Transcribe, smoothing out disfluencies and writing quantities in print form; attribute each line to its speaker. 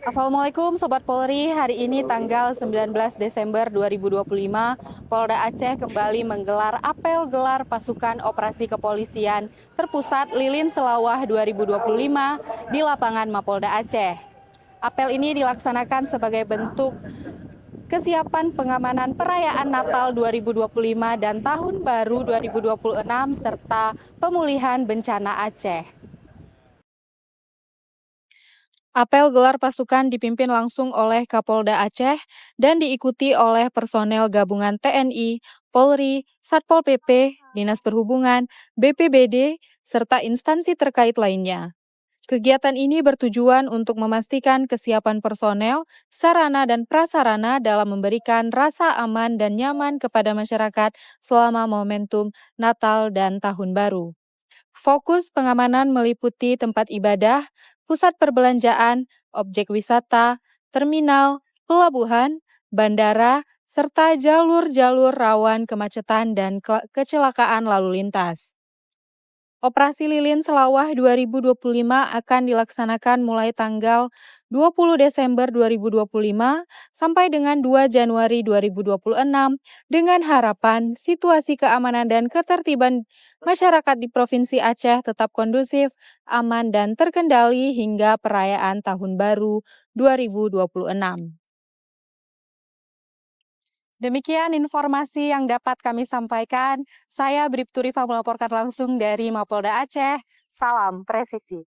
Speaker 1: Assalamualaikum Sobat Polri, hari ini tanggal 19 Desember 2025, Polda Aceh kembali menggelar apel gelar pasukan operasi kepolisian terpusat Lilin Selawah 2025 di lapangan Mapolda Aceh. Apel ini dilaksanakan sebagai bentuk kesiapan pengamanan perayaan Natal 2025 dan Tahun Baru 2026 serta pemulihan bencana Aceh. Apel gelar pasukan dipimpin langsung oleh Kapolda Aceh dan diikuti oleh personel gabungan TNI, Polri, Satpol PP, Dinas Perhubungan, BPBD, serta instansi terkait lainnya. Kegiatan ini bertujuan untuk memastikan kesiapan personel, sarana, dan prasarana dalam memberikan rasa aman dan nyaman kepada masyarakat selama momentum Natal dan Tahun Baru. Fokus pengamanan meliputi tempat ibadah, pusat perbelanjaan, objek wisata, terminal, pelabuhan, bandara, serta jalur-jalur rawan kemacetan dan kecelakaan lalu lintas. Operasi Lilin Selawah 2025 akan dilaksanakan mulai tanggal 20 Desember 2025 sampai dengan 2 Januari 2026 dengan harapan situasi keamanan dan ketertiban masyarakat di Provinsi Aceh tetap kondusif, aman, dan terkendali hingga perayaan Tahun Baru 2026. Demikian informasi yang dapat kami sampaikan. Saya Bribtu Rifa melaporkan langsung dari Mapolda Aceh. Salam presisi.